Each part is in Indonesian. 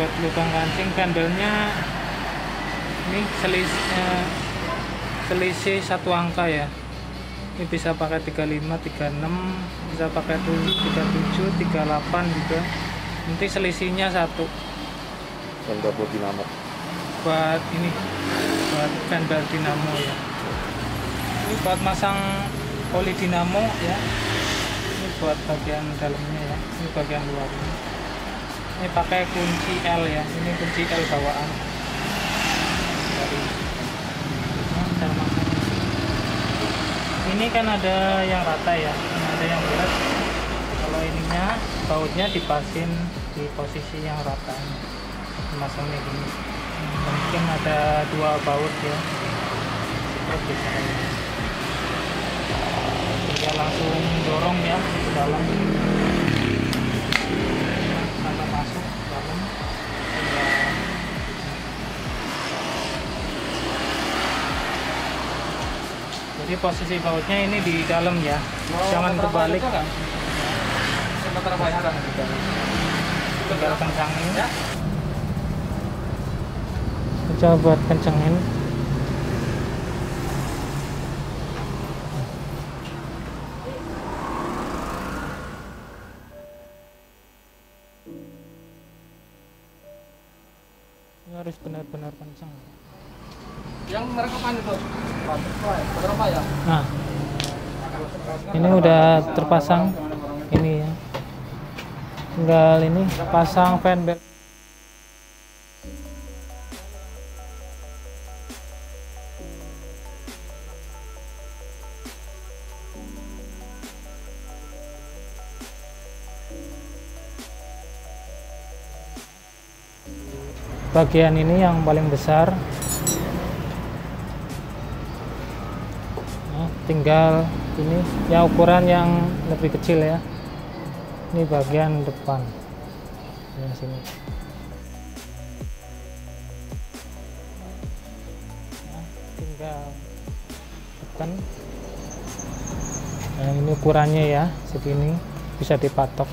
buat lubang kancing. Pendelnya ini selisih satu angka ya. Ini bisa pakai 35, 36, bisa pakai 37, 38 juga. Nanti selisihnya satu. Pendel buat dinamo. Buat ini, buat pendel dinamo ya. Ini buat masang oli dinamo ya. Ini buat bagian dalamnya ya. Ini bagian luarnya. Ini pakai kunci L ya. Ini kunci L bawaan. Ini kan ada yang rata ya, ada yang berat. Kalau ininya bautnya dipasin di posisi yang rata, masangnya gini. Mungkin ada 2 baut ya, seperti ini. Tinggal langsung dorong ya ke dalam, sampai masuk ke dalam. Jadi posisi bautnya ini di dalam ya, jangan kebalik. Tinggal kencangin. Coba buat kencangin. Ini harus benar-benar kencang. Yang mereka itu berapa ya? Nah, ini udah terpasang ini ya. Tinggal ini pasang fan belt. Bagian ini yang paling besar. Tinggal ini ya, ukuran yang lebih kecil ya. Ini bagian depan yang sini. Nah, tinggal tekan. Nah, ini ukurannya ya, segini, bisa dipatok.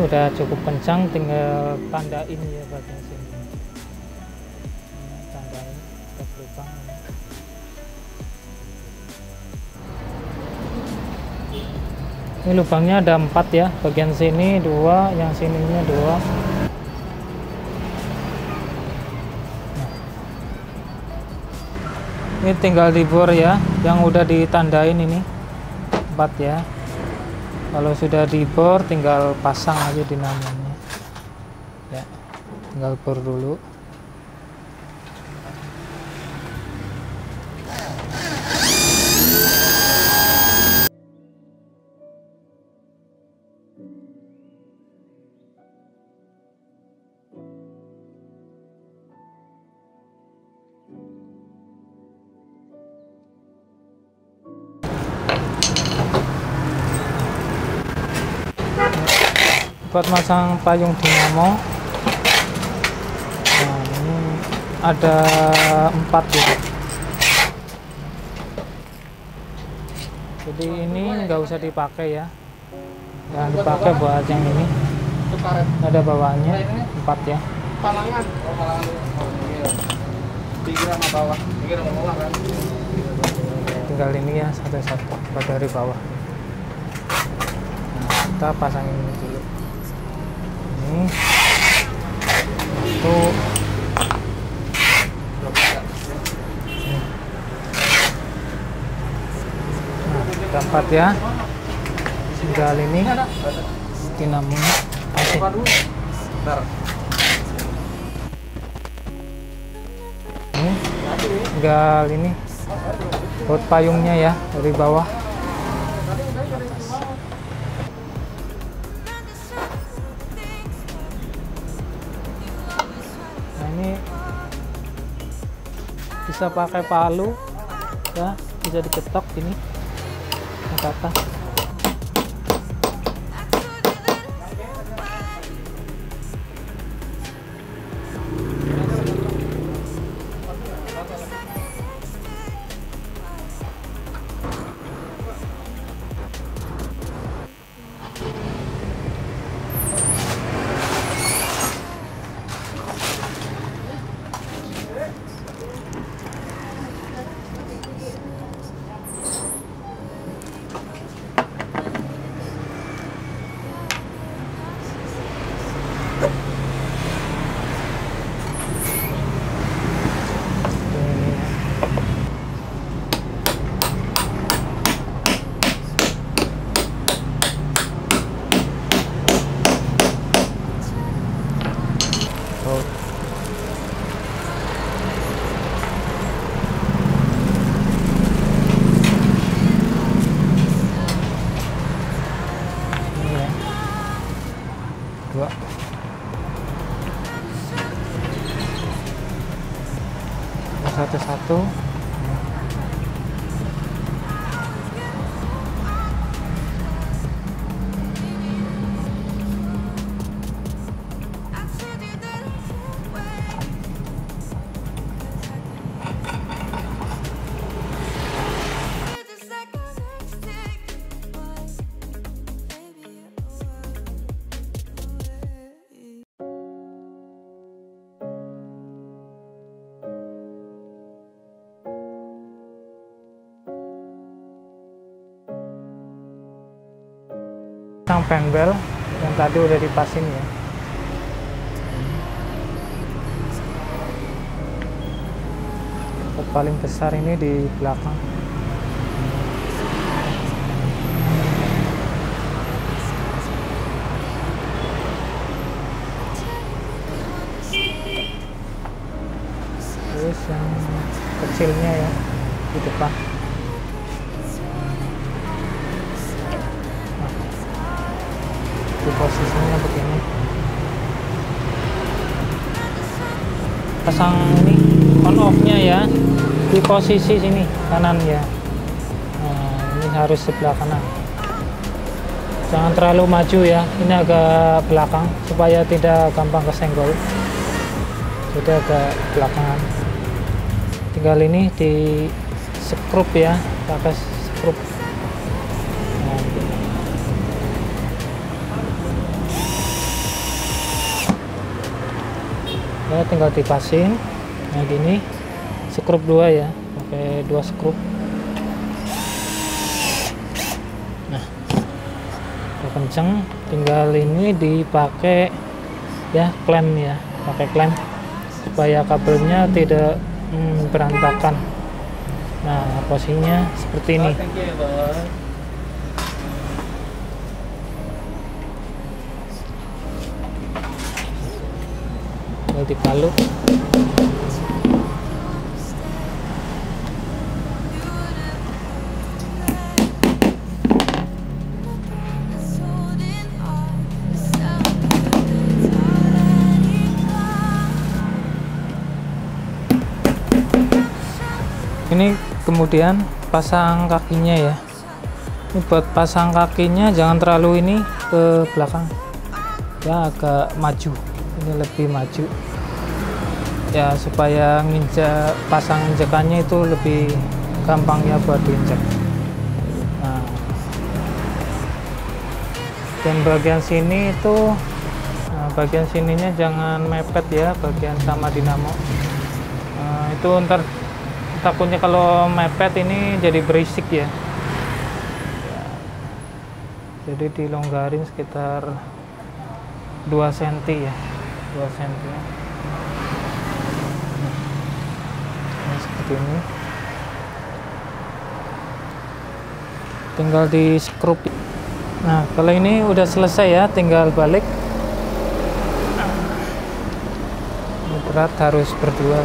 Udah cukup kencang, tinggal tandain ya bagian sini. Tandain ke lubang. Ini lubangnya ada 4 ya, bagian sini 2, yang sininya 2. Nah. Ini tinggal dibor ya, yang udah ditandain ini 4 ya. Kalau sudah dibor tinggal pasang aja dinamonya ya, tinggal bor dulu. Buat masang payung dinamo, nah ini ada 4 gitu. Jadi ini nggak usah dipakai ya, jangan dipakai buat yang ini. Ada bawaannya 4 ya. Palangan. Pinggir sama bawah. Pinggir sama bawah kan. Tinggal ini ya, satu-satu buat dari bawah. Nah, kita pasangin ini dulu. Ini tuh nah, 4 ya. Tinggal ini dinamonya. Ini tinggal ini buat payungnya ya, dari bawah. Ini bisa pakai palu ya, bisa diketok ini ke atas. satu-satu. Pasang penbel yang tadi udah dipasin ya. Paling besar ini di belakang. Terus yang kecilnya ya di depan. Di posisinya begini. Pasang ini on off nya ya di posisi sini kanan ya. Nah, ini harus sebelah kanan, jangan terlalu maju ya, ini agak belakang supaya tidak gampang kesenggol, jadi agak belakangan. Tinggal ini di skrup ya, pakai skrup. Ya, tinggal dipasin. Nah gini, skrup 2 ya, pakai 2 skrup. Nah udah kenceng, tinggal ini dipakai ya klem ya, pakai klem supaya kabelnya tidak berantakan. Nah posisinya seperti ini. Dibalut. Ini kemudian pasang kakinya ya. Ini buat pasang kakinya jangan terlalu ini ke belakang ya, agak maju, ini lebih maju ya, supaya nginjak, pasang injekannya itu lebih gampang ya buat diinjak. Nah, dan bagian sini itu, nah, bagian sininya jangan mepet ya, bagian sama dinamo. Nah, itu ntar takutnya kalau mepet ini jadi berisik ya. Jadi dilonggarin sekitar 2 cm ya, 2 cm. Nah, seperti ini. Tinggal di skrup. Nah, kalau ini udah selesai ya, tinggal balik. Ini berat, harus berdua.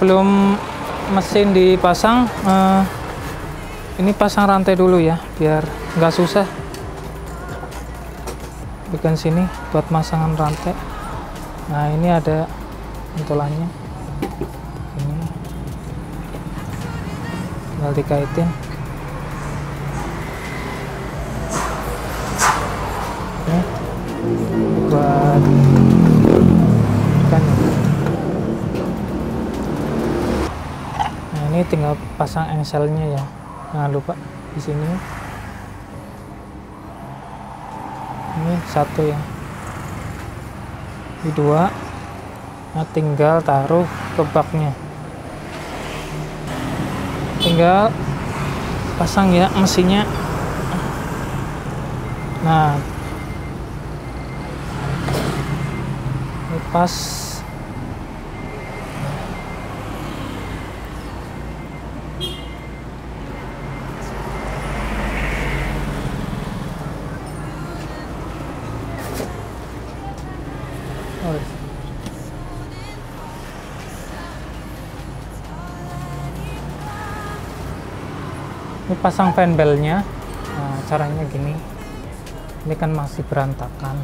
Sebelum mesin dipasang, ini pasang rantai dulu ya, biar nggak susah. Bagian sini buat masangan rantai. Nah, ini ada pentolannya. Ini tinggal dikaitin. Ini buat ikan. Ini tinggal pasang engselnya ya, jangan lupa di sini. Ini 1 ya, ini 2. Nah, tinggal taruh ke baknya, tinggal pasang ya mesinnya. Nah, ini pas. Ini pasang fan belnya. Nah, caranya gini. Ini kan masih berantakan.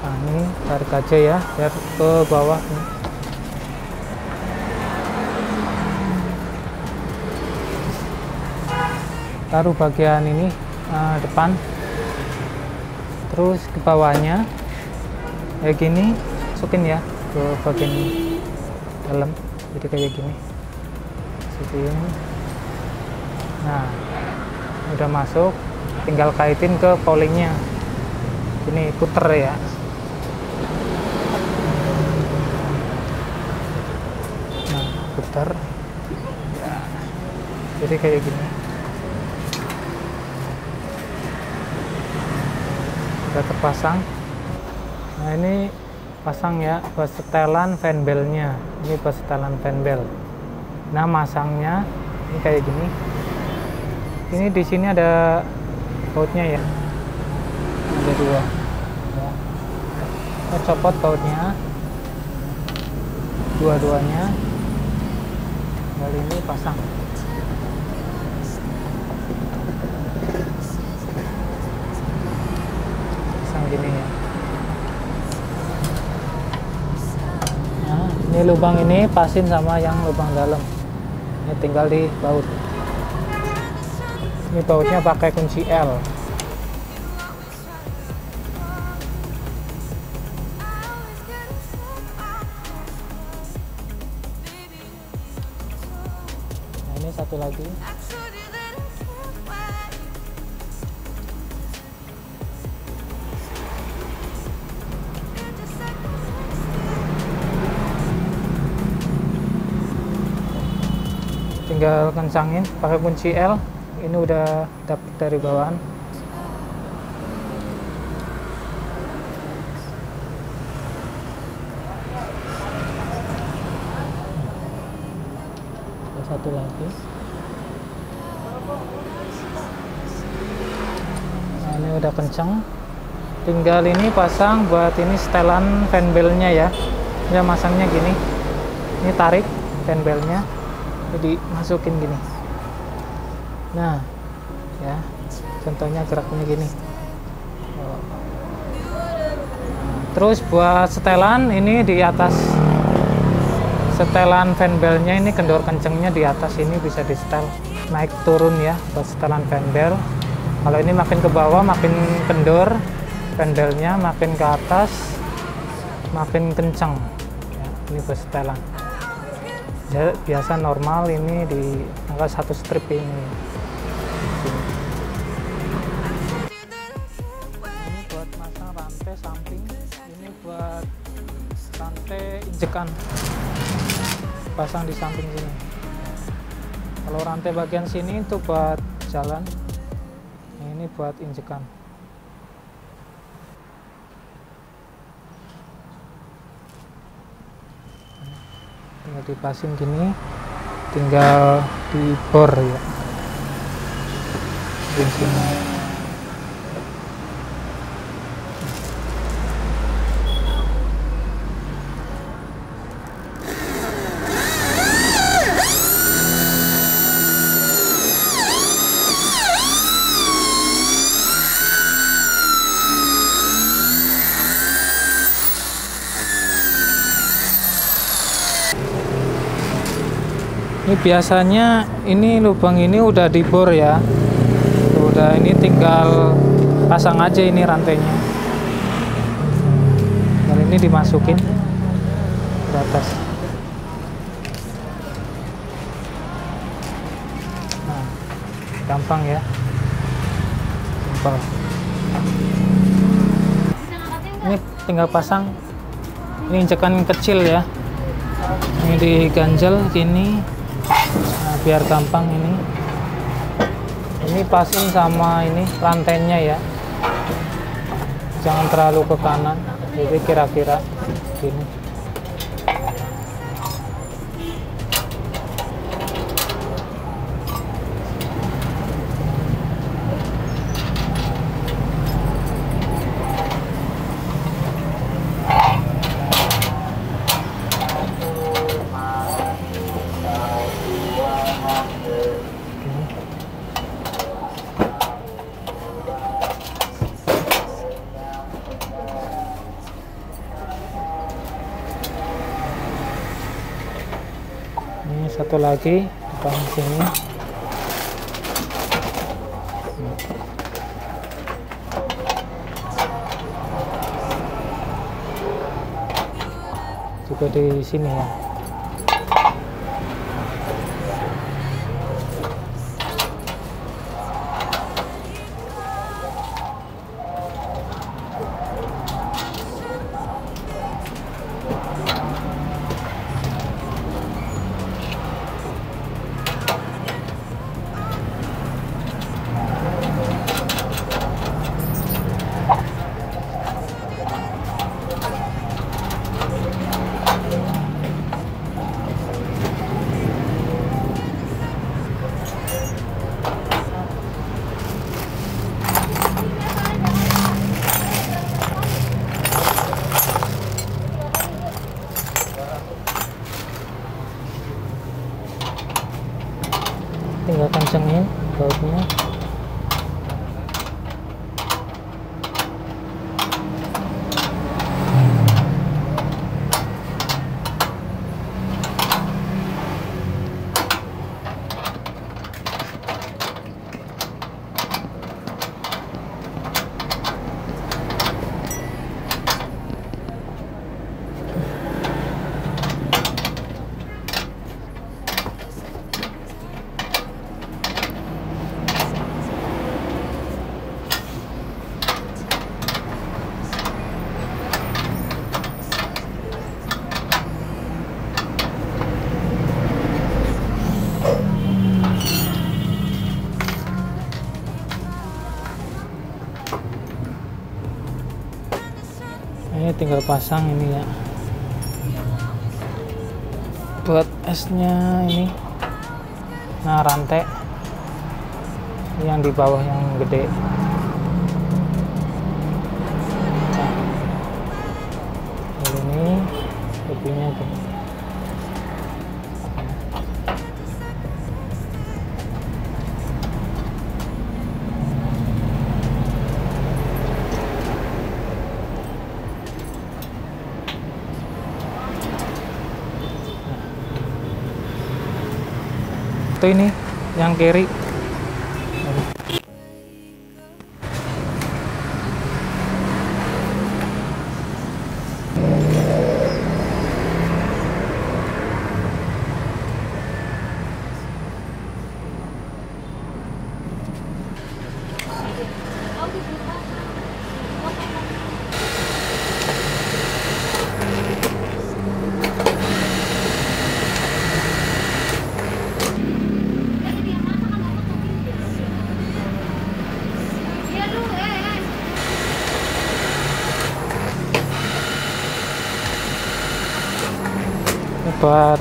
Nah, ini tarik aja ya, biar ke bawah nih. Taruh bagian ini depan, terus ke bawahnya kayak gini, masukin ya ke bagian dalam, jadi kayak gini. Masukin. Nah, udah masuk, tinggal kaitin ke poulingnya. Ini puter ya. Nah, puter ya, jadi kayak gini. Udah terpasang. Nah, ini pasang ya buat setelan fan belnya. Ini buat setelan fan bel. Nah, masangnya ini kayak gini. Ini di sini ada bautnya ya. Ada dua. Ya. Kita copot bautnya. Dua-duanya. Kali ini pasang. Gini ya. Nah, ini lubang ini pasin sama yang lubang dalam. Ini tinggal di baut. Ini bautnya pakai kunci L. Nah, ini satu lagi. Tinggal kencangin pakai kunci L. Ini udah dapet dari bawahan. Ada satu lagi. Nah, ini udah kencang. Tinggal ini pasang buat ini setelan fan belnya ya. Ya, masangnya gini. Ini tarik fan belnya. Jadi masukin gini. Nah, ya, contohnya geraknya gini. Terus buat setelan ini di atas, setelan fan belnya ini kendor kencengnya di atas ini bisa di setel naik turun ya buat setelan fan bel. Kalau ini makin ke bawah makin kendor fan belnya, makin ke atas makin kenceng. Ya, ini buat setelan. Ya, biasa normal ini di angka 1 strip ini. Ini buat masang rantai samping, ini buat rantai injekan, pasang di samping sini. Kalau rantai bagian sini itu buat jalan, ini buat injekan. Tinggal dipasin gini, tinggal dibor ya di sini. Ini biasanya ini lubang ini udah dibor ya, udah, ini tinggal pasang aja ini rantainya. Dan ini dimasukin ke atas. Nah, gampang ya, simpel. Ini tinggal pasang. Ini injekan kecil ya. Ini diganjel gini. Nah, biar gampang ini. Ini pasin sama ini rantainya ya. Jangan terlalu ke kanan. Jadi kira-kira gini. satu lagi depan sini. Juga di sini ya. Tinggal kencengin bautnya. Ini tinggal pasang ini ya, buat esnya ini. Nah, rantai yang di bawah yang gede. Nah, ini lebihnya tuh. Itu ini yang kiri. Buat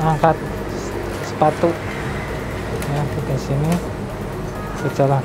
angkat sepatu ya, di sini berjalan.